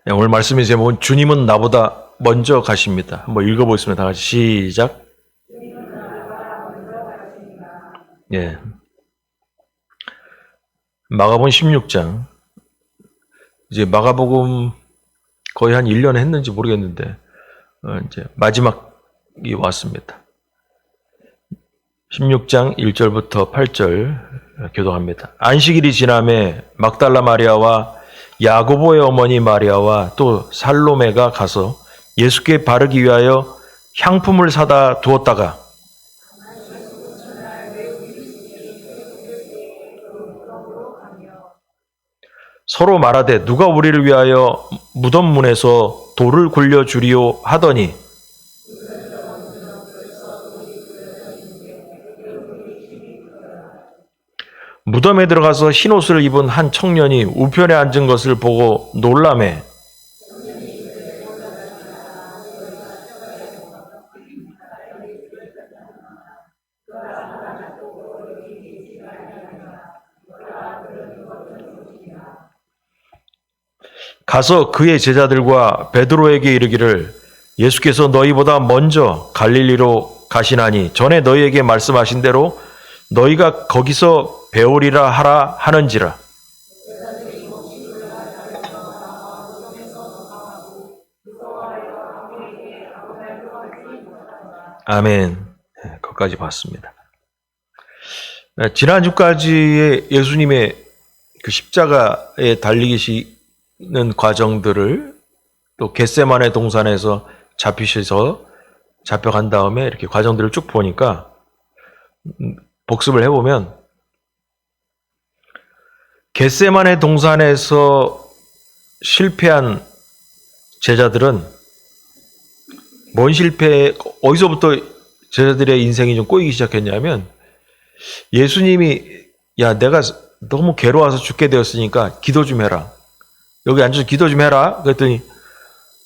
오늘 말씀의 제목은 주님은 나보다 먼저 가십니다. 한번 읽어보겠습니다. 다 같이 시작. 예. 마가복음 16장. 이제 마가복음 거의 한 1년 했는지 모르겠는데 이제 마지막이 왔습니다. 16장 1절부터 8절 교독합니다. 안식일이 지남에 막달라 마리아와 야고보의 어머니 마리아와 또 살로메가 가서 예수께 바르기 위하여 향품을 사다 두었다가 서로 말하되 누가 우리를 위하여 무덤 문에서 돌을 굴려 주리오 하더니 무덤에 들어가서 흰 옷을 입은 한 청년이 우편에 앉은 것을 보고 놀라매 가서 그의 제자들과 베드로에게 이르기를 예수께서 너희보다 먼저 갈릴리로 가시나니 전에 너희에게 말씀하신 대로 너희가 거기서 배우리라 하라 하는지라. 아멘. 거기까지 봤습니다. 지난주까지의 예수님의 그 십자가에 달리시는 과정들을 또 겟세마네 동산에서 잡혀간 다음에 이렇게 과정들을 쭉 보니까 복습을 해보면 겟세마네 동산에서 실패한 제자들은 뭔 실패, 어디서부터 제자들의 인생이 좀 꼬이기 시작했냐면 예수님이 야 내가 너무 괴로워서 죽게 되었으니까 기도 좀 해라. 여기 앉아서 기도 좀 해라. 그랬더니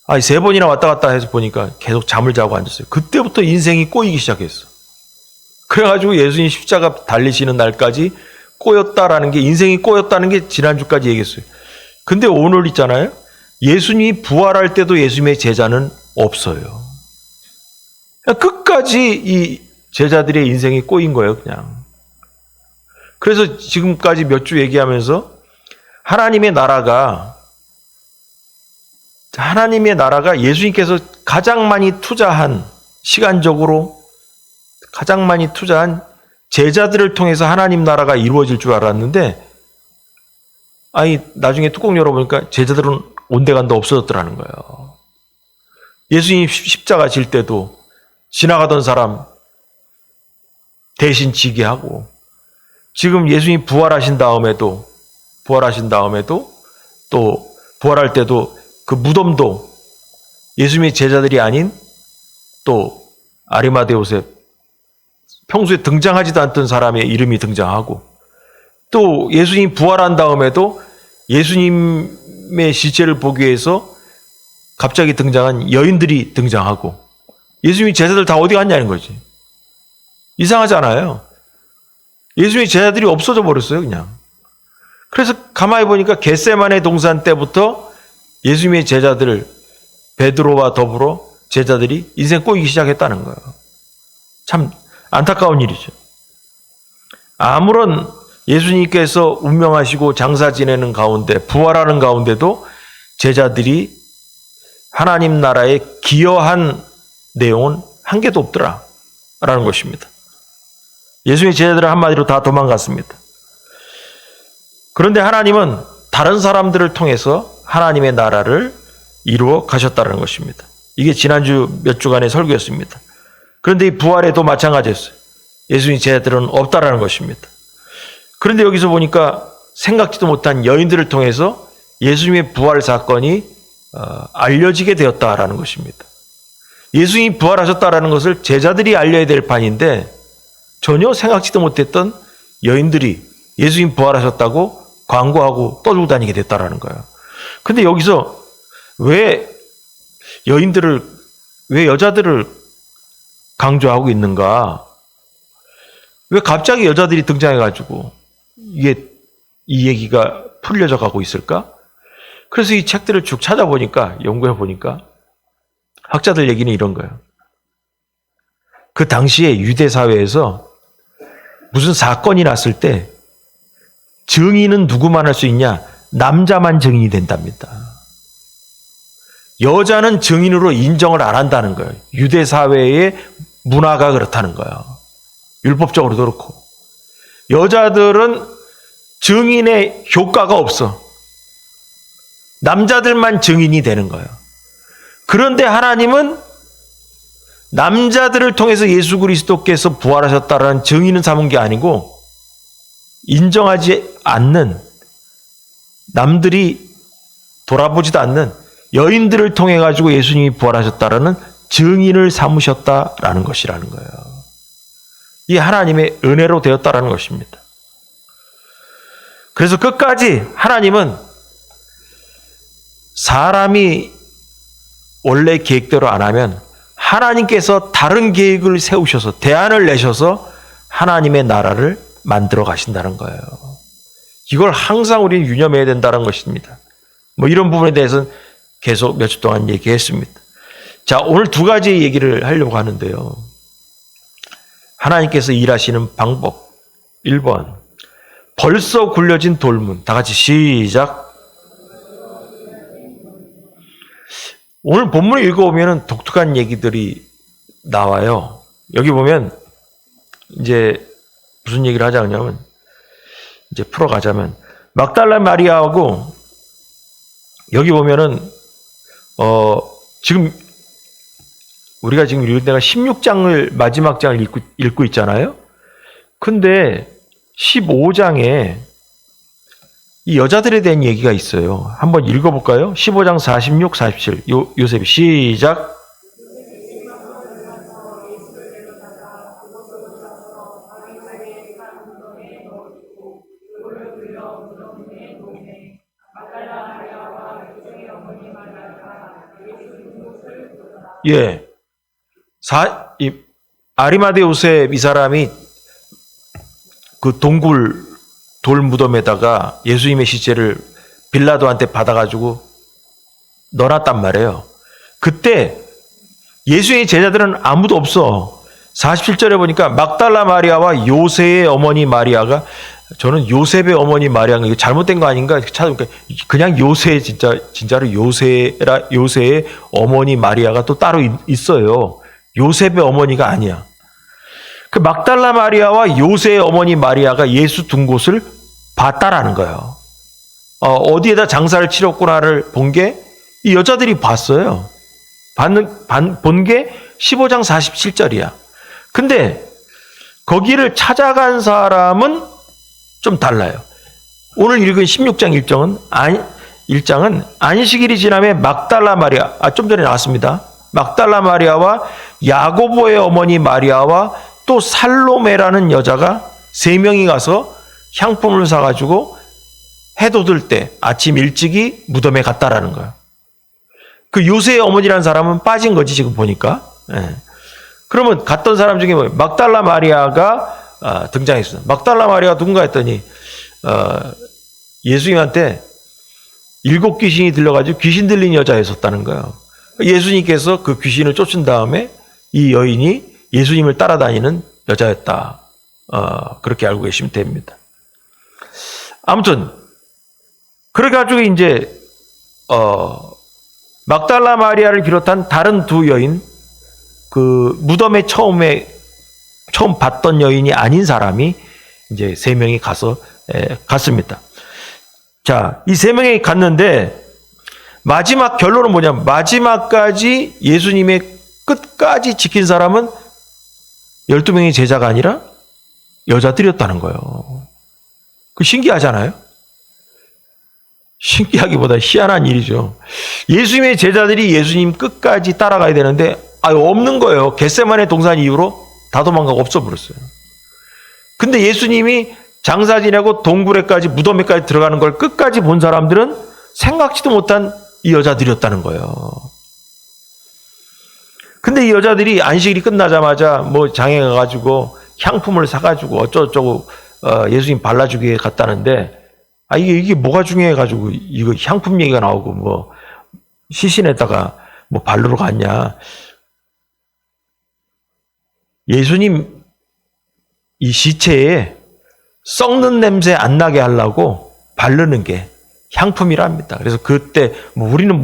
3번이나 왔다 갔다 해서 보니까 계속 잠을 자고 앉았어요. 그때부터 인생이 꼬이기 시작했어. 그래가지고 예수님 십자가 달리시는 날까지 꼬였다라는 게 인생이 꼬였다는 게 지난주까지 얘기했어요. 근데 오늘 있잖아요. 예수님이 부활할 때도 예수님의 제자는 없어요. 끝까지 이 제자들의 인생이 꼬인 거예요. 그냥. 그래서 지금까지 몇 주 얘기하면서 하나님의 나라가 예수님께서 가장 많이 투자한 시간적으로 가장 많이 투자한 제자들을 통해서 하나님 나라가 이루어질 줄 알았는데 나중에 뚜껑 열어보니까 제자들은 온데간데 없어졌더라는 거예요. 예수님 십자가 질 때도 지나가던 사람 대신 지게 하고 지금 예수님 부활하신 다음에도 또 부활할 때도 그 무덤도 예수님의 제자들이 아닌 또 아리마대 요셉 평소에 등장하지도 않던 사람의 이름이 등장하고 또 예수님 부활한 다음에도 예수님의 시체를 보기 위해서 갑자기 등장한 여인들이 등장하고 예수님의 제자들 다 어디 갔냐는 거지. 이상하잖아요. 예수님의 제자들이 없어져 버렸어요, 그냥. 그래서 가만히 보니까 겟세마네 동산 때부터 예수님의 제자들, 베드로와 더불어 제자들이 인생 꼬이기 시작했다는 거예요. 참 안타까운 일이죠. 아무런 예수님께서 운명하시고 장사 지내는 가운데, 부활하는 가운데도 제자들이 하나님 나라에 기여한 내용은 한 개도 없더라라는 것입니다. 예수님의 제자들은 한마디로 다 도망갔습니다. 그런데 하나님은 다른 사람들을 통해서 하나님의 나라를 이루어 가셨다는 것입니다. 이게 지난주 몇 주간의 설교였습니다. 그런데 이 부활에도 마찬가지였어요. 예수님 제자들은 없다라는 것입니다. 그런데 여기서 보니까 생각지도 못한 여인들을 통해서 예수님의 부활 사건이 알려지게 되었다라는 것입니다. 예수님이 부활하셨다라는 것을 제자들이 알려야 될 판인데 전혀 생각지도 못했던 여인들이 예수님 부활하셨다고 광고하고 떠들고 다니게 됐다라는 거예요. 근데 여기서 왜 여자들을 강조하고 있는가? 왜 갑자기 여자들이 등장해가지고 이 얘기가 풀려져 가고 있을까? 그래서 이 책들을 쭉 찾아보니까, 연구해보니까 학자들 얘기는 이런 거예요. 그 당시에 유대 사회에서 무슨 사건이 났을 때 증인은 누구만 할 수 있냐? 남자만 증인이 된답니다. 여자는 증인으로 인정을 안 한다는 거예요. 유대 사회의 문화가 그렇다는 거예요. 율법적으로도 그렇고. 여자들은 증인의 효과가 없어. 남자들만 증인이 되는 거예요. 그런데 하나님은 남자들을 통해서 예수 그리스도께서 부활하셨다라는 증인은 삼은 게 아니고 인정하지 않는, 남들이 돌아보지도 않는 여인들을 통해 가지고 예수님이 부활하셨다라는 증인을 삼으셨다라는 것이라는 거예요. 이 하나님의 은혜로 되었다라는 것입니다. 그래서 끝까지 하나님은 사람이 원래 계획대로 안 하면 하나님께서 다른 계획을 세우셔서 대안을 내셔서 하나님의 나라를 만들어 가신다는 거예요. 이걸 항상 우리는 유념해야 된다는 것입니다. 뭐 이런 부분에 대해서는 계속 몇 주 동안 얘기했습니다. 자, 오늘 두 가지 얘기를 하려고 하는데요. 하나님께서 일하시는 방법. 1번. 벌써 굴려진 돌문. 다 같이 시작. 오늘 본문을 읽어보면 독특한 얘기들이 나와요. 여기 보면 이제 무슨 얘기를 하자냐면, 이제 풀어가자면, 막달라 마리아하고 여기 보면은 지금 우리가 지금 읽을 때가 16장을 마지막 장을 읽고 있잖아요. 근데 15장에 이 여자들에 대한 얘기가 있어요. 한번 읽어볼까요? 15장 46, 47. 요셉이 시작. 예. 아리마대 요셉 이 사람이 그 돌 무덤에다가 예수님의 시체를 빌라도한테 받아가지고 넣어놨단 말이에요. 그때 예수의 제자들은 아무도 없어. 47절에 보니까 막달라 마리아와 요새의 어머니 마리아가, 저는 요셉의 어머니 마리아가 이거 잘못된 거 아닌가 찾아보니까 그냥 요새, 진짜로 요새의 어머니 마리아가 또 따로 있어요. 요셉의 어머니가 아니야. 그 막달라 마리아와 요새의 어머니 마리아가 예수 둔 곳을 봤다라는 거예요. 어디에다 장사를 치렀구나를 본 게 이 여자들이 봤어요. 본 게 15장 47절이야. 근데 거기를 찾아간 사람은 좀 달라요. 오늘 읽은 16장 1장은 안식일이 지남에 막달라 마리아, 좀 전에 나왔습니다. 막달라 마리아와 야고보의 어머니 마리아와 또 살로메라는 여자가 3명이 가서 향품을 사가지고 해도 들 때 아침 일찍이 무덤에 갔다라는 거예요. 그 요새의 어머니라는 사람은 빠진 거지, 지금 보니까. 예. 그러면 갔던 사람 중에 뭐 막달라 마리아가 등장했어요. 막달라 마리아가 누군가 했더니 예수님한테 7 귀신이 들려가지고 귀신 들린 여자였었다는 거예요. 예수님께서 그 귀신을 쫓은 다음에 이 여인이 예수님을 따라다니는 여자였다. 그렇게 알고 계시면 됩니다. 아무튼 그래가지고 이제 막달라 마리아를 비롯한 다른 2 여인, 그 무덤에 처음 봤던 여인이 아닌 사람이 이제 3명이 갔습니다. 자, 이 3명이 갔는데 마지막 결론은 뭐냐면, 마지막까지 예수님의 끝까지 지킨 사람은 12명의 제자가 아니라 여자들이었다는 거예요. 그 신기하잖아요? 신기하기보다 희한한 일이죠. 예수님의 제자들이 예수님 끝까지 따라가야 되는데 없는 거예요. 겟세마네 동산 이후로 다 도망가고 없어버렸어요. 근데 예수님이 장사 지내고 동굴에까지, 무덤에까지 들어가는 걸 끝까지 본 사람들은 생각지도 못한 이 여자들이었다는 거예요. 근데 이 여자들이 안식일이 끝나자마자 뭐 장에 가가지고 향품을 사가지고 어쩌고저쩌고 예수님 발라주기에 갔다는데 이게 뭐가 중요해가지고 이거 향품 얘기가 나오고 뭐 시신에다가 뭐 바르러 갔냐. 예수님 이 시체에 썩는 냄새 안 나게 하려고 바르는 게 향품이랍니다. 그래서 그때 뭐 우리는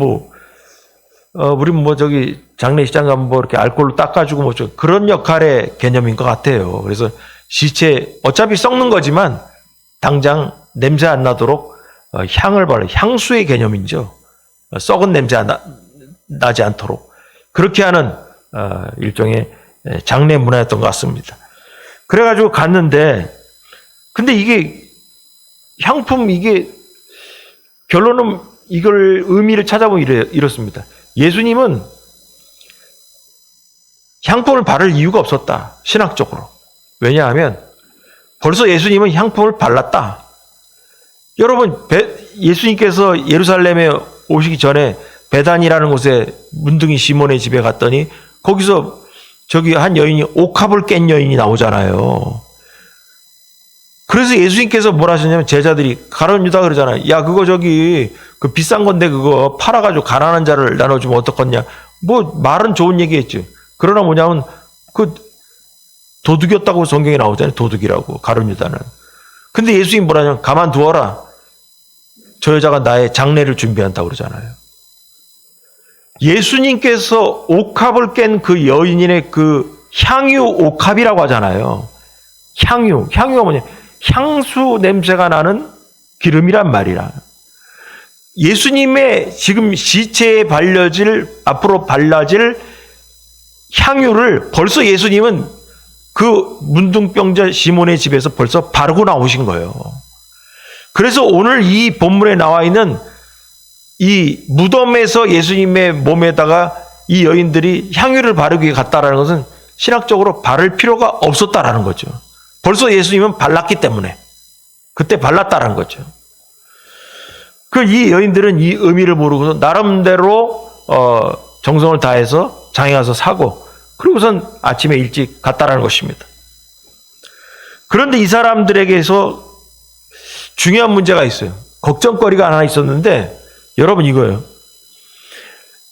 저기 장례식장 가면 뭐 이렇게 알코올로 닦아주고 뭐 그런 역할의 개념인 것 같아요. 그래서 시체 어차피 썩는 거지만 당장 냄새 안 나도록 향을 발라 향수의 개념이죠. 썩은 냄새 나지 않도록 그렇게 하는 일종의 장례 문화였던 것 같습니다. 그래가지고 갔는데 근데 이게 향품 이게 결론은 이걸 의미를 찾아보면 이렇습니다. 예수님은 향품을 바를 이유가 없었다. 신학적으로. 왜냐하면 벌써 예수님은 향품을 발랐다. 여러분 예수님께서 예루살렘에 오시기 전에 베단이라는 곳에 문둥이 시몬의 집에 갔더니 거기서 저기 한 여인이 옥합을 깬 여인이 나오잖아요. 그래서 예수님께서 뭘 하셨냐면 제자들이 가룟 유다 그러잖아요. 야 그거 저기 그 비싼 건데 그거 팔아가지고 가난한 자를 나눠주면 어떡하냐. 뭐 말은 좋은 얘기했죠. 그러나 뭐냐면 그 도둑이었다고 성경에 나오잖아요. 도둑이라고 가룟 유다는. 근데 예수님 뭐라냐면 가만두어라. 저 여자가 나의 장례를 준비한다고 그러잖아요. 예수님께서 옥합을 깬 그 여인의 그 향유 옥합이라고 하잖아요. 향유가 뭐냐? 향수 냄새가 나는 기름이란 말이라. 예수님의 지금 시체에 앞으로 발라질 향유를 벌써 예수님은 그 문둥병자 시몬의 집에서 벌써 바르고 나오신 거예요. 그래서 오늘 이 본문에 나와 있는 이 무덤에서 예수님의 몸에다가 이 여인들이 향유를 바르기 갔다라는 것은 신학적으로 바를 필요가 없었다라는 거죠. 벌써 예수님은 발랐기 때문에 그때 발랐다라는 거죠. 이 여인들은 이 의미를 모르고서 나름대로 정성을 다해서 장에 가서 사고 그리고선 아침에 일찍 갔다라는 것입니다. 그런데 이 사람들에게서 중요한 문제가 있어요. 걱정거리가 하나 있었는데 여러분 이거예요.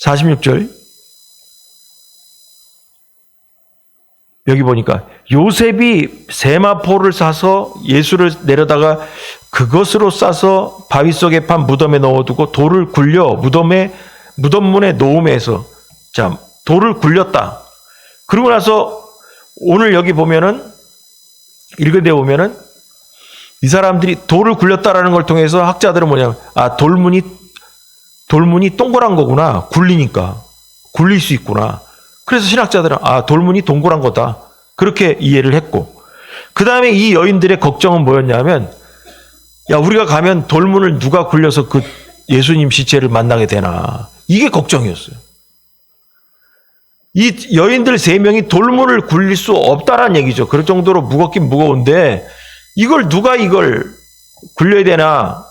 46절 여기 보니까 요셉이 세마포를 사서 예수를 내려다가 그것으로 싸서 바위 속에 판 무덤에 넣어두고 돌을 굴려 무덤문에 놓음에서 돌을 굴렸다. 그러고 나서 오늘 여기 보면은 읽은데 보면은 이 사람들이 돌을 굴렸다라는 걸 통해서 학자들은 뭐냐면 돌문이 동그란 거구나. 굴리니까 굴릴 수 있구나. 그래서 신학자들은 돌문이 동그란 거다. 그렇게 이해를 했고 그 다음에 이 여인들의 걱정은 뭐였냐면 우리가 가면 돌문을 누가 굴려서 그 예수님 시체를 만나게 되나 이게 걱정이었어요. 이 여인들 3명이 돌문을 굴릴 수 없다라는 얘기죠. 그럴 정도로 무겁긴 무거운데 누가 이걸 굴려야 되나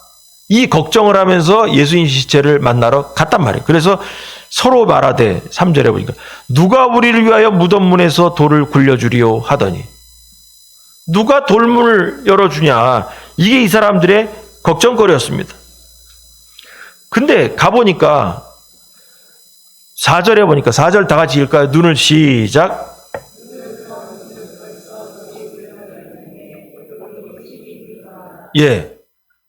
이 걱정을 하면서 예수님 시체를 만나러 갔단 말이에요. 그래서 서로 말하되 3절에 보니까 누가 우리를 위하여 무덤문에서 돌을 굴려주리요 하더니 누가 돌문을 열어주냐 이게 이 사람들의 걱정거리였습니다. 근데 가보니까 4절에 보니까 4절 다 같이 읽을까요? 눈을 시작.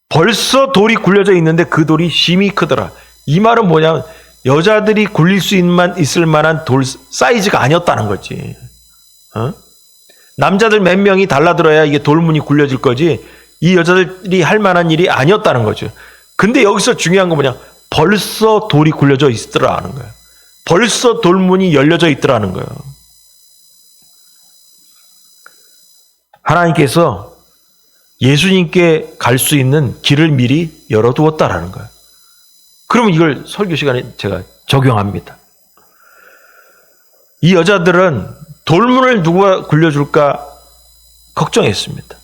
벌써 돌이 굴려져 있는데 그 돌이 심히 크더라. 이 말은 뭐냐면 여자들이 굴릴 수 있을 만한 돌 사이즈가 아니었다는 거지. 남자들 몇 명이 달라들어야 이게 돌문이 굴려질 거지 이 여자들이 할 만한 일이 아니었다는 거죠. 근데 여기서 중요한 건 뭐냐? 벌써 돌이 굴려져 있더라는 거예요. 벌써 돌문이 열려져 있더라는 거예요. 하나님께서 예수님께 갈 수 있는 길을 미리 열어두었다라는 거예요. 그러면 이걸 설교 시간에 제가 적용합니다. 이 여자들은 돌문을 누가 굴려줄까 걱정했습니다.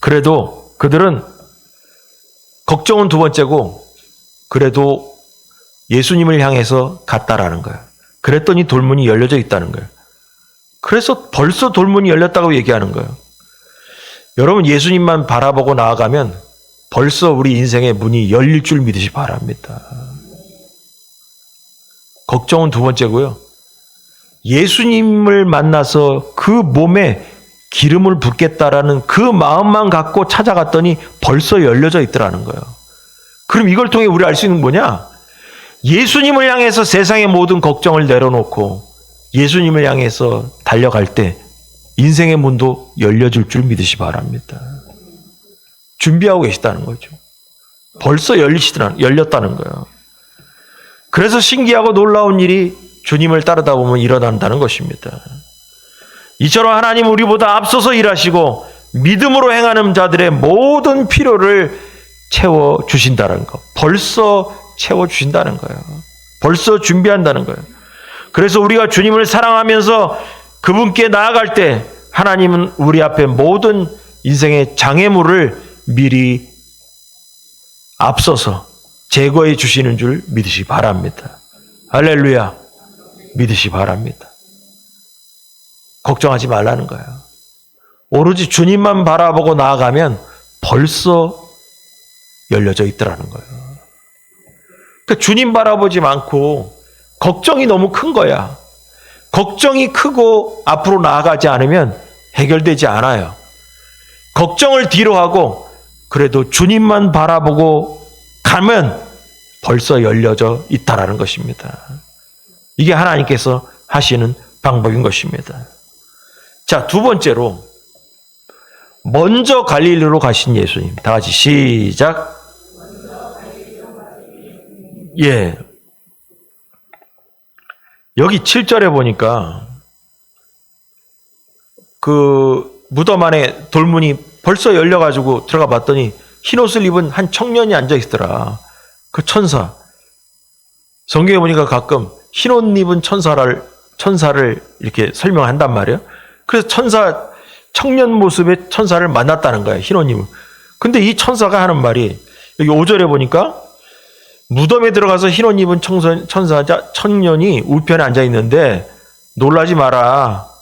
그래도 그들은 걱정은 두 번째고 그래도 예수님을 향해서 갔다라는 거예요. 그랬더니 돌문이 열려져 있다는 거예요. 그래서 벌써 돌문이 열렸다고 얘기하는 거예요. 여러분 예수님만 바라보고 나아가면 벌써 우리 인생의 문이 열릴 줄 믿으시 바랍니다. 걱정은 두 번째고요. 예수님을 만나서 그 몸에 기름을 붓겠다라는 그 마음만 갖고 찾아갔더니 벌써 열려져 있더라는 거예요. 그럼 이걸 통해 우리 알 수 있는 건 뭐냐? 예수님을 향해서 세상의 모든 걱정을 내려놓고 예수님을 향해서 달려갈 때 인생의 문도 열려줄 줄 믿으시 바랍니다. 준비하고 계시다는 거죠. 벌써 열렸다는 거예요. 그래서 신기하고 놀라운 일이 주님을 따르다 보면 일어난다는 것입니다. 이처럼 하나님 우리보다 앞서서 일하시고 믿음으로 행하는 자들의 모든 필요를 채워주신다는 것. 벌써 채워주신다는 거예요. 벌써 준비한다는 거예요. 그래서 우리가 주님을 사랑하면서 그분께 나아갈 때 하나님은 우리 앞에 모든 인생의 장애물을 미리 앞서서 제거해 주시는 줄 믿으시 바랍니다. 할렐루야. 믿으시 바랍니다. 걱정하지 말라는 거예요. 오로지 주님만 바라보고 나아가면 벌써 열려져 있더라는 거예요. 그러니까 주님 바라보지 않고 걱정이 너무 큰 거야. 걱정이 크고 앞으로 나아가지 않으면 해결되지 않아요. 걱정을 뒤로 하고 그래도 주님만 바라보고 가면 벌써 열려져 있다라는 것입니다. 이게 하나님께서 하시는 방법인 것입니다. 자, 두 번째로 먼저 갈릴리로 가신 예수님. 다 같이 시작. 예. 여기 7절에 보니까 그 무덤 안에 돌문이 벌써 열려가지고 들어가 봤더니 흰옷을 입은 한 청년이 앉아 있더라. 그 천사. 성경에 보니까 가끔 흰옷 입은 천사를 이렇게 설명한단 말이에요. 그래서 청년 모습의 천사를 만났다는 거예요. 흰옷 입은. 근데 이 천사가 하는 말이 여기 5절에 보니까 무덤에 들어가서 흰옷 입은 청년이 우편에 앉아 있는데 놀라지 마라.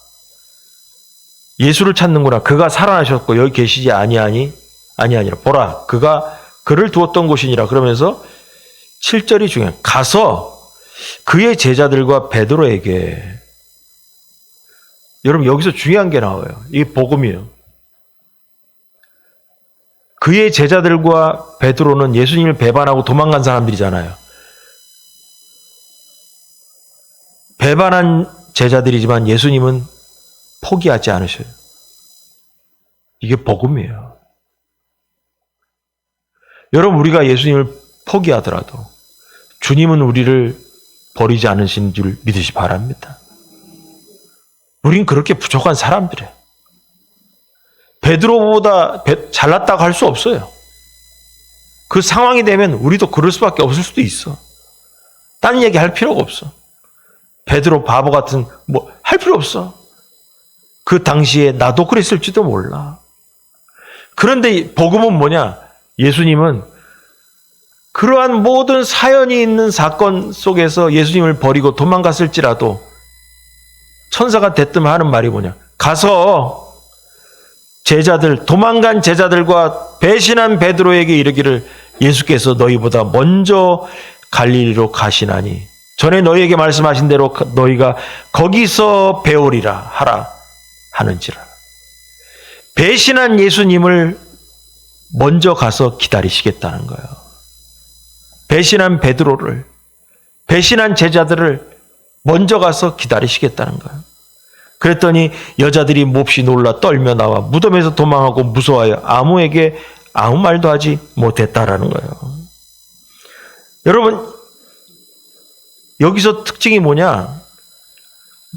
예수를 찾는구나. 그가 살아나셨고 여기 계시지 아니하니라. 보라, 그가 그를 두었던 곳이니라. 그러면서 7절이 중요해요. 가서 그의 제자들과 베드로에게. 여러분 여기서 중요한 게 나와요. 이게 복음이에요. 그의 제자들과 베드로는 예수님을 배반하고 도망간 사람들이잖아요. 배반한 제자들이지만 예수님은 포기하지 않으셔요. 이게 복음이에요. 여러분 우리가 예수님을 포기하더라도 주님은 우리를 버리지 않으신 줄 믿으시 바랍니다. 우린 그렇게 부족한 사람들이에요. 베드로보다 잘났다고 할 수 없어요. 그 상황이 되면 우리도 그럴 수밖에 없을 수도 있어. 딴 얘기 할 필요가 없어. 베드로 바보 같은 할 필요 없어. 그 당시에 나도 그랬을지도 몰라. 그런데 복음은 뭐냐? 예수님은 그러한 모든 사연이 있는 사건 속에서 예수님을 버리고 도망갔을지라도 천사가 대뜸 하는 말이 뭐냐? 가서 도망간 제자들과 배신한 베드로에게 이르기를 예수께서 너희보다 먼저 갈릴리로 가시나니 전에 너희에게 말씀하신 대로 너희가 거기서 배우리라 하라 하는지라. 배신한 예수님을 먼저 가서 기다리시겠다는 거예요. 배신한 베드로를, 배신한 제자들을 먼저 가서 기다리시겠다는 거예요. 그랬더니 여자들이 몹시 놀라 떨며 나와 무덤에서 도망하고 무서워하여 아무에게 아무 말도 하지 못했다라는 거예요. 여러분 여기서 특징이 뭐냐?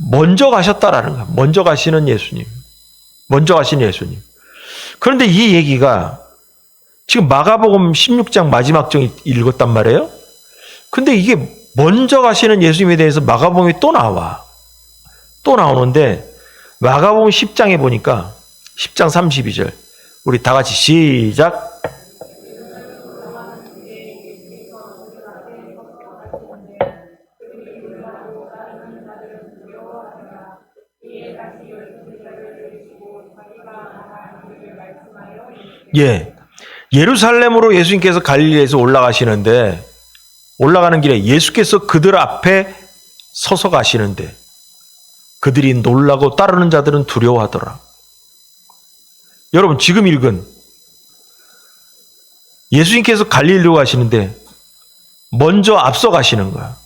먼저 가셨다라는 거예요. 먼저 가시는 예수님. 먼저 가시는 예수님. 그런데 이 얘기가 지금 마가복음 16장 마지막 장 읽었단 말이에요. 근데 이게 먼저 가시는 예수님에 대해서 마가복음이 또 나와. 또 나오는데 마가복음 10장에 보니까 10장 32절 우리 다 같이 시작. 예, 예루살렘으로 예수님께서 갈릴리에서 올라가시는데 올라가는 길에 예수께서 그들 앞에 서서 가시는데 그들이 놀라고 따르는 자들은 두려워하더라. 여러분 지금 읽은 예수님께서 갈릴리로 가시는데 먼저 앞서 가시는 거야.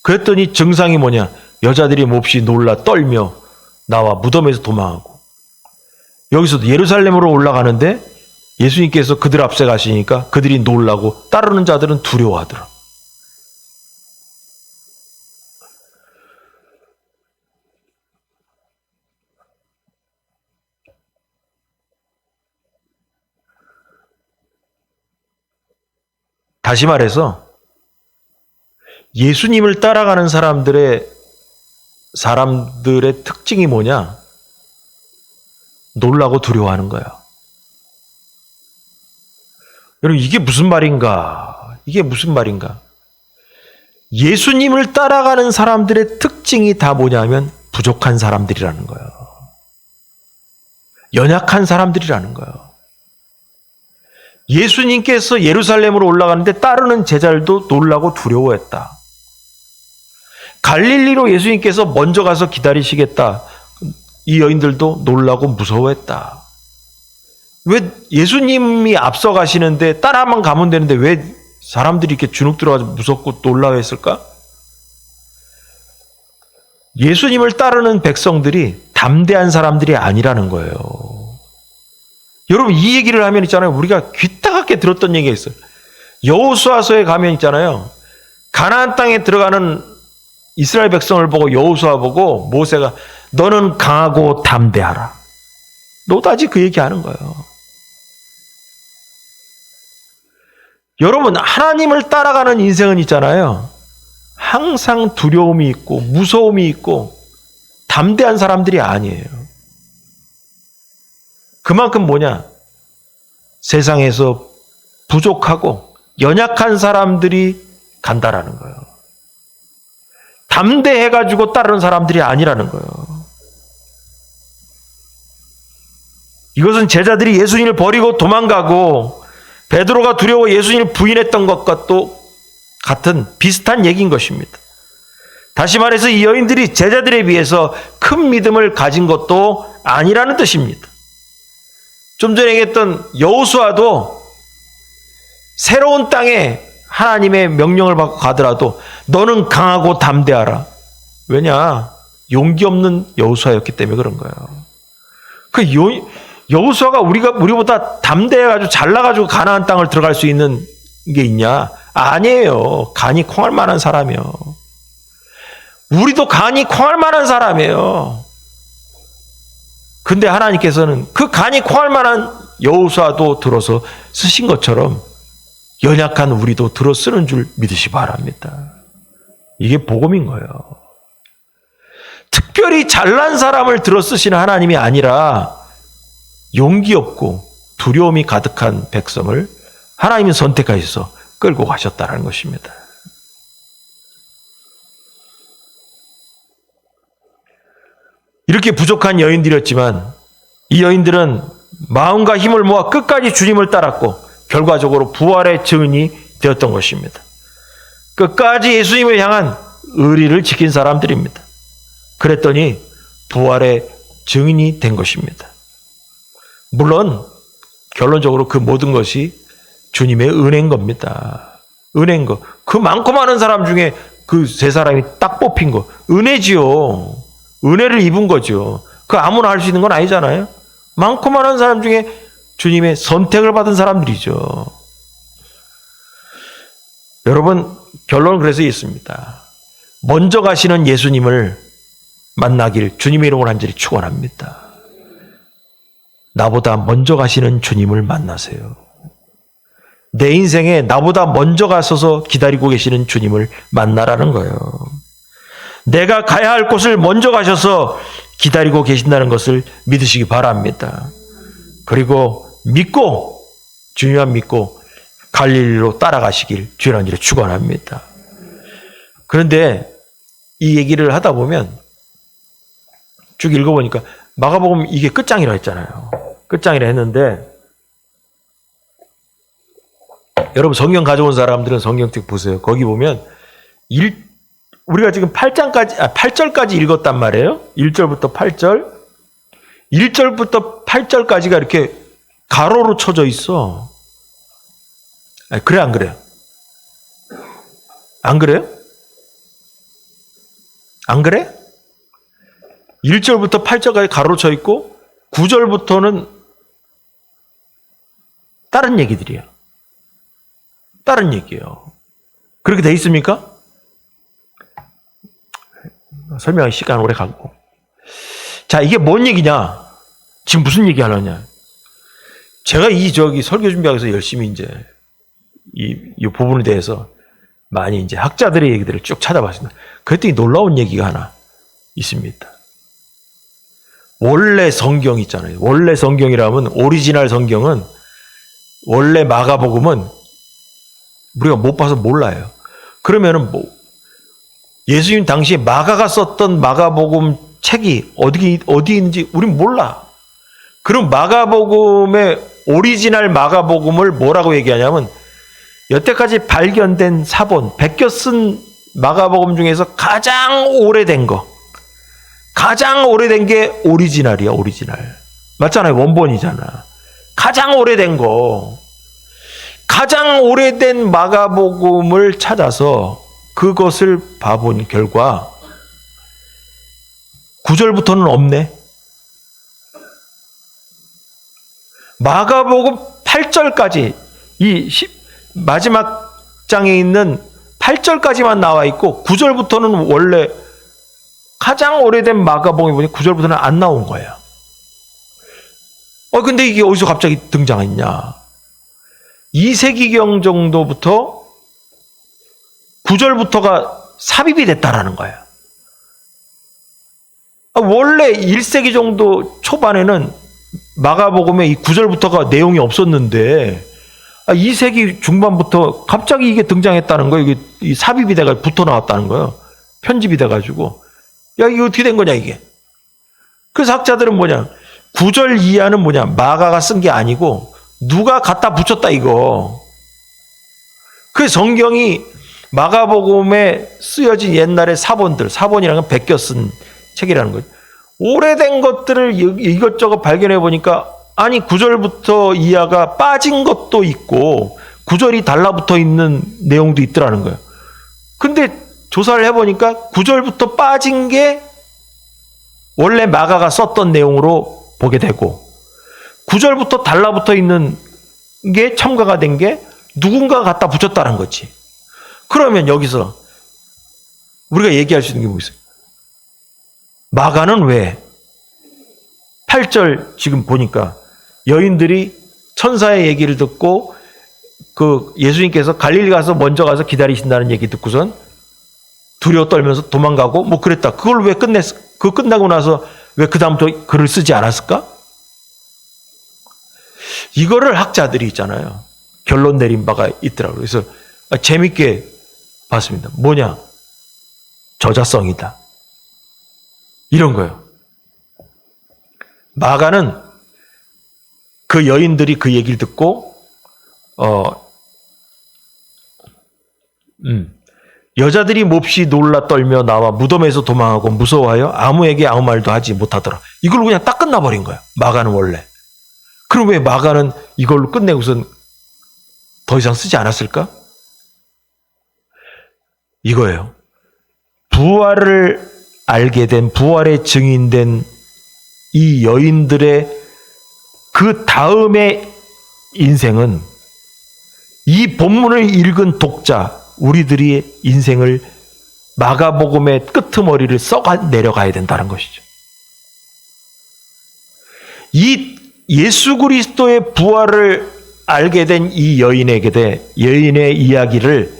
그랬더니 증상이 뭐냐? 여자들이 몹시 놀라 떨며 나와 무덤에서 도망하고. 여기서도 예루살렘으로 올라가는데 예수님께서 그들 앞서 가시니까 그들이 놀라고 따르는 자들은 두려워하더라. 다시 말해서 예수님을 따라가는 사람들의 특징이 뭐냐? 놀라고 두려워하는 거야. 여러분 이게 무슨 말인가? 이게 무슨 말인가? 예수님을 따라가는 사람들의 특징이 다 뭐냐면 부족한 사람들이라는 거예요. 연약한 사람들이라는 거예요. 예수님께서 예루살렘으로 올라가는데 따르는 제자들도 놀라고 두려워했다. 갈릴리로 예수님께서 먼저 가서 기다리시겠다. 이 여인들도 놀라고 무서워했다. 왜 예수님이 앞서 가시는데 따라만 가면 되는데 왜 사람들이 이렇게 주눅 들어가서 무섭고 놀라워했을까? 예수님을 따르는 백성들이 담대한 사람들이 아니라는 거예요. 여러분 이 얘기를 하면 있잖아요. 우리가 귀 따갑게 들었던 얘기가 있어요. 여호수아서에 가면 있잖아요. 가나안 땅에 들어가는 이스라엘 백성을 보고 여호수아 보고 모세가 너는 강하고 담대하라. 노다지 그 얘기하는 거예요. 여러분 하나님을 따라가는 인생은 있잖아요. 항상 두려움이 있고 무서움이 있고 담대한 사람들이 아니에요. 그만큼 뭐냐? 세상에서 부족하고 연약한 사람들이 간다라는 거예요. 담대해가지고 따르는 사람들이 아니라는 거예요. 이것은 제자들이 예수님을 버리고 도망가고 베드로가 두려워 예수님을 부인했던 것과 또 같은 비슷한 얘기인 것입니다. 다시 말해서 이 여인들이 제자들에 비해서 큰 믿음을 가진 것도 아니라는 뜻입니다. 좀 전에 얘기했던 여호수아도 새로운 땅에 하나님의 명령을 받고 가더라도 너는 강하고 담대하라. 왜냐? 용기 없는 여호수아였기 때문에 그런 거예요. 여호수아가 우리보다 담대해가지고 잘나가지고 가나안 땅을 들어갈 수 있는 게 있냐? 아니에요. 간이 콩할 만한 사람이에요. 우리도 간이 콩할 만한 사람이에요. 근데 하나님께서는 그 간이 콩할 만한 여호수아도 들어서 쓰신 것처럼 연약한 우리도 들어 쓰는 줄 믿으시 바랍니다. 이게 복음인 거예요. 특별히 잘난 사람을 들어 쓰시는 하나님이 아니라 용기 없고 두려움이 가득한 백성을 하나님이 선택하셔서 끌고 가셨다는 것입니다. 이렇게 부족한 여인들이었지만 이 여인들은 마음과 힘을 모아 끝까지 주님을 따랐고 결과적으로 부활의 증인이 되었던 것입니다. 끝까지 예수님을 향한 의리를 지킨 사람들입니다. 그랬더니 부활의 증인이 된 것입니다. 물론 결론적으로 그 모든 것이 주님의 은혜인 겁니다. 은혜인 거. 그 많고 많은 사람 중에 그 세 사람이 딱 뽑힌 거. 은혜지요. 은혜를 입은 거죠. 그 아무나 할 수 있는 건 아니잖아요. 많고 많은 사람 중에 주님의 선택을 받은 사람들이죠. 여러분 결론은 그래서 있습니다. 먼저 가시는 예수님을 만나길 주님의 이름으로 간절히 축원합니다. 나보다 먼저 가시는 주님을 만나세요. 내 인생에 나보다 먼저 가서서 기다리고 계시는 주님을 만나라는 거예요. 내가 가야 할 곳을 먼저 가셔서 기다리고 계신다는 것을 믿으시기 바랍니다. 그리고 믿고 주님만 믿고 갈릴리로 따라가시길 주의 이름으로 축원합니다. 그런데 이 얘기를 하다 보면 쭉 읽어보니까 마가복음 이게 끝장이라 했잖아요. 끝장이라 했는데 여러분 성경 가져온 사람들은 성경책 보세요. 거기 보면 우리가 지금 8절까지 읽었단 말이에요. 1절부터 8절. 1절부터 8절까지가 이렇게 가로로 쳐져 있어. 그래 안 그래요? 안 그래요? 안 그래? 1절부터 8절까지 가로로 쳐 있고 9절부터는 다른 얘기들이야. 다른 얘기예요. 그렇게 돼 있습니까? 설명할 시간 오래 가고. 자, 이게 뭔 얘기냐? 지금 무슨 얘기 하려냐? 제가 설교 준비하기 위해서 열심히 이제 이 부분에 대해서 많이 이제 학자들의 얘기들을 쭉 찾아봤습니다. 그랬더니 놀라운 얘기가 하나 있습니다. 원래 성경 있잖아요. 원래 성경이라면 오리지널 성경은 원래 마가복음은 우리가 못 봐서 몰라요. 그러면은 예수님 당시에 마가가 썼던 마가복음 책이 어디 있는지 우린 몰라. 그럼 마가복음의 오리지널 마가복음을 뭐라고 얘기하냐면 여태까지 발견된 사본, 베껴 쓴 마가복음 중에서 가장 오래된 게 오리지널이야, 오리지널. 맞잖아요, 원본이잖아. 가장 오래된 가장 오래된 마가복음을 찾아서 그것을 봐본 결과 9절부터는 없네. 마가복음 8절까지 마지막 장에 있는 8절까지만 나와 있고 9절부터는 원래 가장 오래된 마가복음이 보니 9절부터는 안 나온 거예요. 근데 이게 어디서 갑자기 등장했냐? 2세기경 정도부터 9절부터가 삽입이 됐다라는 거예요. 원래 1세기 정도 초반에는 마가복음에 이 9절부터가 내용이 없었는데 2세기 중반부터 갑자기 이게 등장했다는 거예요. 이게 삽입이 돼가지고 붙어 나왔다는 거예요. 편집이 돼가지고. 야, 이거 어떻게 된 거냐, 이게. 그래서 학자들은 9절 이하는 마가가 쓴 게 아니고 누가 갖다 붙였다, 이거. 그 성경이 마가복음에 쓰여진 옛날의 사본이라는 건 베껴 쓴 책이라는 거죠. 오래된 것들을 이것저것 발견해 보니까 9절부터 이하가 빠진 것도 있고 9절이 달라붙어 있는 내용도 있더라는 거예요. 근데 조사를 해보니까 9절부터 빠진 게 원래 마가가 썼던 내용으로 보게 되고 9절부터 달라붙어 있는 게 첨가가 된 게 누군가가 갖다 붙였다는 거지. 그러면 여기서 우리가 얘기할 수 있는 게 뭐 있어요? 마가는 왜 8절 지금 보니까 여인들이 천사의 얘기를 듣고 예수님께서 갈릴리 가서 먼저 가서 기다리신다는 얘기 듣고선 두려워 떨면서 도망가고 그랬다. 그걸 왜 그거 끝나고 나서 왜 그다음부터 글을 쓰지 않았을까? 이거를 학자들이 있잖아요. 결론 내린 바가 있더라고요. 그래서 재밌게 봤습니다. 뭐냐? 저자성이다. 이런 거예요. 마가는 그 여인들이 그 얘기를 듣고 여자들이 몹시 놀라 떨며 나와 무덤에서 도망하고 무서워하여 아무에게 아무 말도 하지 못하더라. 이걸로 그냥 딱 끝나버린 거야. 마가는 원래. 그럼 왜 마가는 이걸로 끝내고선 더 이상 쓰지 않았을까? 이거예요. 부활을 알게 된, 부활의 증인된 이 여인들의 그 다음의 인생은 이 본문을 읽은 독자, 우리들의 인생을 마가복음의 끄트머리를 썩어 내려가야 된다는 것이죠. 이 예수 그리스도의 부활을 알게 된 이 여인의 이야기를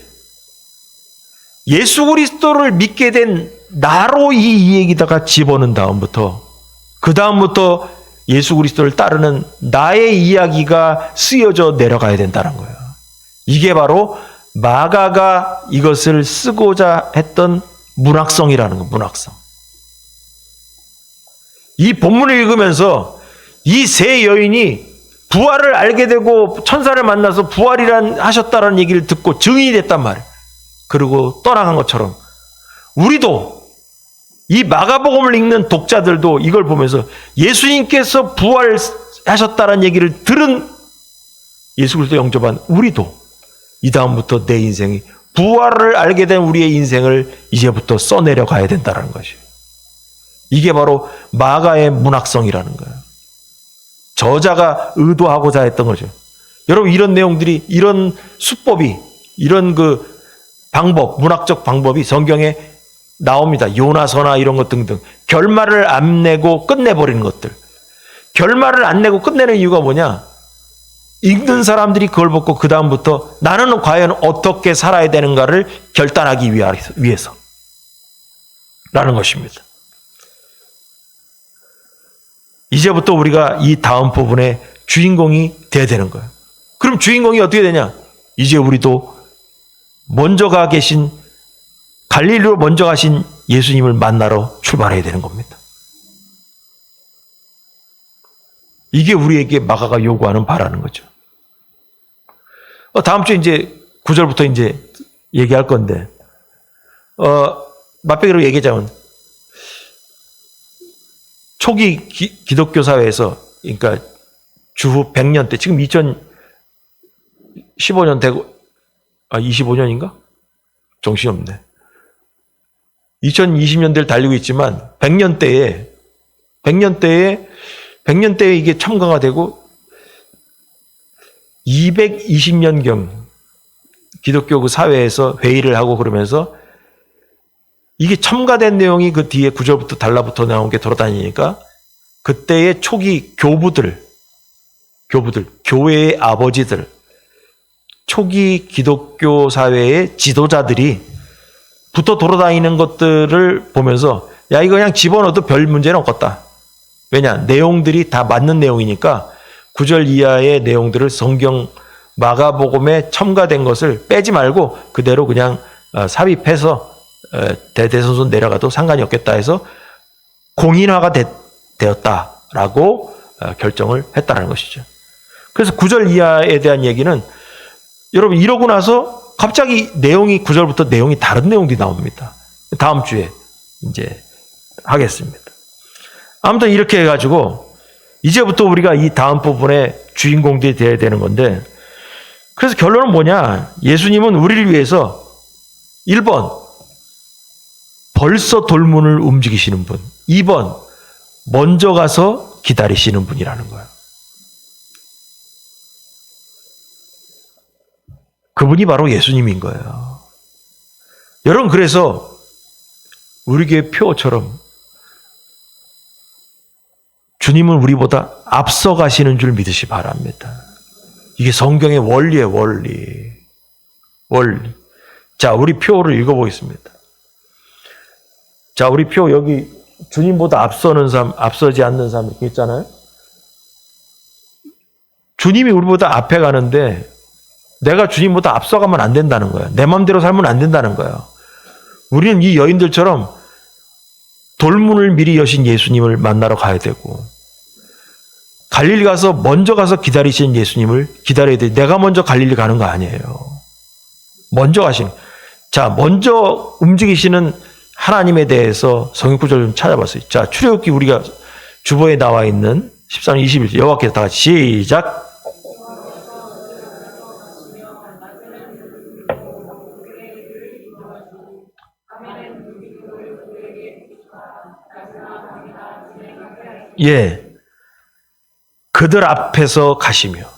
예수 그리스도를 믿게 된 나로 이 얘기다가 집어넣은 다음부터 그 다음부터 예수 그리스도를 따르는 나의 이야기가 쓰여져 내려가야 된다는 거예요. 이게 바로 마가가 이것을 쓰고자 했던 문학성이라는 거예요. 문학성. 이 본문을 읽으면서 이 세 여인이 부활을 알게 되고 천사를 만나서 부활이란 하셨다라는 얘기를 듣고 증인이 됐단 말이에요. 그리고 떠나간 것처럼 우리도 이 마가복음을 읽는 독자들도 이걸 보면서 예수님께서 부활하셨다는 얘기를 들은 예수 그리스도 영접한 우리도 이 다음부터 내 인생이 부활을 알게 된 우리의 인생을 이제부터 써내려 가야 된다는 것이에요. 이게 바로 마가의 문학성이라는 거예요. 저자가 의도하고자 했던 거죠. 여러분 이런 내용들이 이런 수법이 이런 그 방법 문학적 방법이 성경에 나옵니다. 요나서나 이런 것 등등 결말을 안 내고 끝내버리는 것들. 결말을 안 내고 끝내는 이유가 뭐냐? 읽는 사람들이 그걸 보고 그 다음부터 나는 과연 어떻게 살아야 되는가를 결단하기 위해서 라는 것입니다. 이제부터 우리가 이 다음 부분의 주인공이 돼야 되는 거예요. 그럼 주인공이 어떻게 되냐? 이제 우리도 먼저 가 계신 갈릴리로 먼저 가신 예수님을 만나러 출발해야 되는 겁니다. 이게 우리에게 마가가 요구하는 바라는 거죠. 다음 주에 이제 9절부터 이제 얘기할 건데, 맛배기로 얘기하자면, 초기 기독교 사회에서, 그러니까 주후 100년 때, 지금 2015년 되고, 25년인가? 정신없네. 2020년대를 달리고 있지만, 100년대에 이게 첨가가 되고, 220년경 기독교 그 사회에서 회의를 하고 그러면서 이게 첨가된 내용이 그 뒤에 9절부터 달라붙어 나온 게 돌아다니니까 그때의 초기 교부들, 교회의 아버지들, 초기 기독교 사회의 지도자들이 붙어 돌아다니는 것들을 보면서 야, 이거 그냥 집어넣어도 별 문제는 없겠다. 왜냐? 내용들이 다 맞는 내용이니까 9절 이하의 내용들을 성경 마가복음에 첨가된 것을 빼지 말고 그대로 그냥 삽입해서 대대손손 내려가도 상관이 없겠다 해서 공인화가 되었다라고 결정을 했다는 것이죠. 그래서 9절 이하에 대한 얘기는 여러분 이러고 나서 갑자기 내용이 9절부터 내용이 다른 내용들이 나옵니다. 다음 주에 이제 하겠습니다. 아무튼 이렇게 해가지고 이제부터 우리가 이 다음 부분에 주인공들이 되어야 되는 건데 그래서 결론은 뭐냐? 예수님은 우리를 위해서 1번 벌써 돌문을 움직이시는 분, 2번 먼저 가서 기다리시는 분이라는 거예요. 그분이 바로 예수님인 거예요. 여러분 그래서 우리 교회 표어처럼 주님은 우리보다 앞서 가시는 줄 믿으시 바랍니다. 이게 성경의 원리예요, 원리. 자, 우리 표를 읽어보겠습니다. 자, 우리 표 여기 주님보다 앞서는 사람, 앞서지 않는 사람 이렇게 있잖아요. 주님이 우리보다 앞에 가는데 내가 주님보다 앞서가면 안 된다는 거예요. 내 마음대로 살면 안 된다는 거예요. 우리는 이 여인들처럼 돌문을 미리 여신 예수님을 만나러 가야 되고 갈릴리 가서 먼저 가서 기다리시는 예수님을 기다려야 돼. 내가 먼저 갈릴리 가는 거 아니에요. 먼저 가시는. 자, 먼저 움직이시는 하나님에 대해서 성경 구절을 좀 찾아봤어요. 자, 출애굽기 우리가 주보에 나와 있는 13장 21절 여호와께서 다 같이 시작. 예. 그들 앞에서 가시며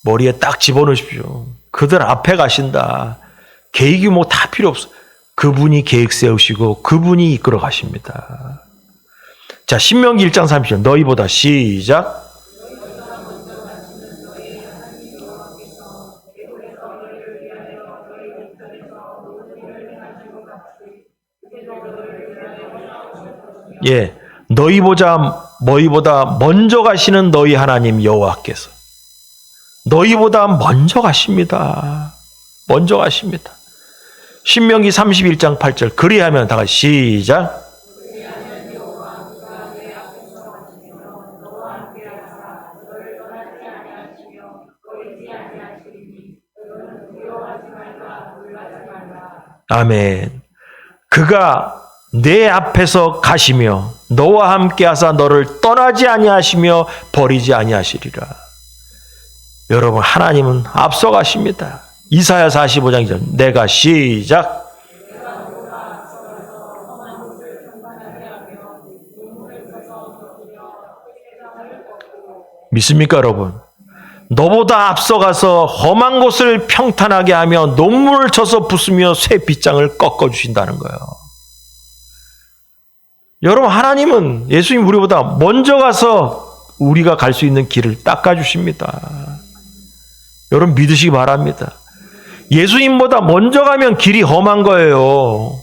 머리에 딱 집어넣으십시오. 그들 앞에 가신다. 계획이 뭐 다 필요 없어. 그분이 계획 세우시고 그분이 이끌어 가십니다. 자, 신명기 1장 30절 너희보다 시작. 예, 너희보다 먼저 가시는 너희 하나님 여호와께서 너희보다 먼저 가십니다. 먼저 가십니다. 신명기 31장 8절 그리하면 다 같이 시작. 아멘. 그가 내 앞에서 가시며 너와 함께 하사 너를 떠나지 아니하시며 버리지 아니하시리라. 여러분, 하나님은 앞서가십니다. 이사야 45장 2절. 내가 시작. 믿습니까, 여러분? 너보다 앞서가서 험한 곳을 평탄하게 하며 논문을 쳐서 부수며 새 빗장을 꺾어주신다는 거예요. 여러분, 하나님은 예수님 우리보다 먼저 가서 우리가 갈 수 있는 길을 닦아주십니다. 여러분, 믿으시기 바랍니다. 예수님보다 먼저 가면 길이 험한 거예요.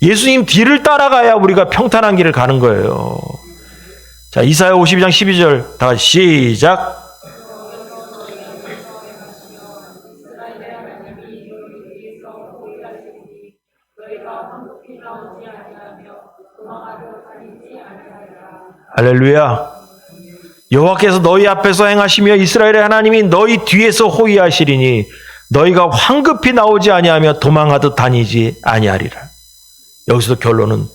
예수님 뒤를 따라가야 우리가 평탄한 길을 가는 거예요. 자, 이사야 52장 12절 다 같이 시작. 할렐루야. 여호와께서 너희 앞에서 행하시며 이스라엘의 하나님이 너희 뒤에서 호위하시리니 너희가 황급히 나오지 아니하며 도망하듯 다니지 아니하리라. 여기서도 결론은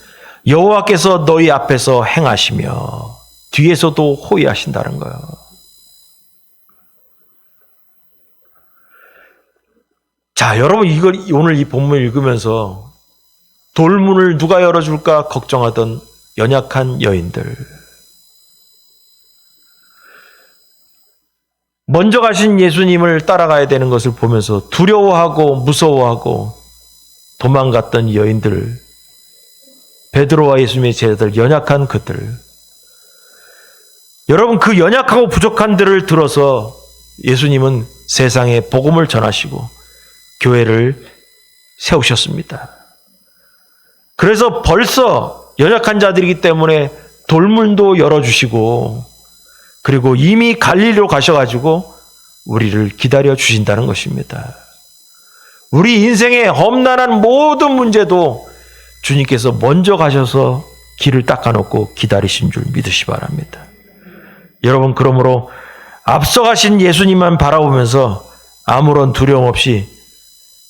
여호와께서 너희 앞에서 행하시며 뒤에서도 호위하신다는 거예요. 자, 여러분, 이걸 오늘 이 본문을 읽으면서 돌문을 누가 열어줄까 걱정하던 연약한 여인들, 먼저 가신 예수님을 따라가야 되는 것을 보면서 두려워하고 무서워하고 도망갔던 여인들, 베드로와 예수님의 제자들, 연약한 그들, 여러분, 그 연약하고 부족한 들을 들어서 예수님은 세상에 복음을 전하시고 교회를 세우셨습니다. 그래서 벌써 연약한 자들이기 때문에 돌문도 열어주시고, 그리고 이미 갈릴리로 가셔가지고 우리를 기다려 주신다는 것입니다. 우리 인생의 험난한 모든 문제도 주님께서 먼저 가셔서 길을 닦아놓고 기다리신 줄 믿으시 바랍니다. 여러분, 그러므로 앞서가신 예수님만 바라보면서 아무런 두려움 없이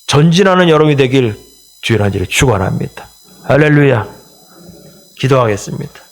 전진하는 여러분이 되길 주의 이름으로 축원합니다. 할렐루야. 기도하겠습니다.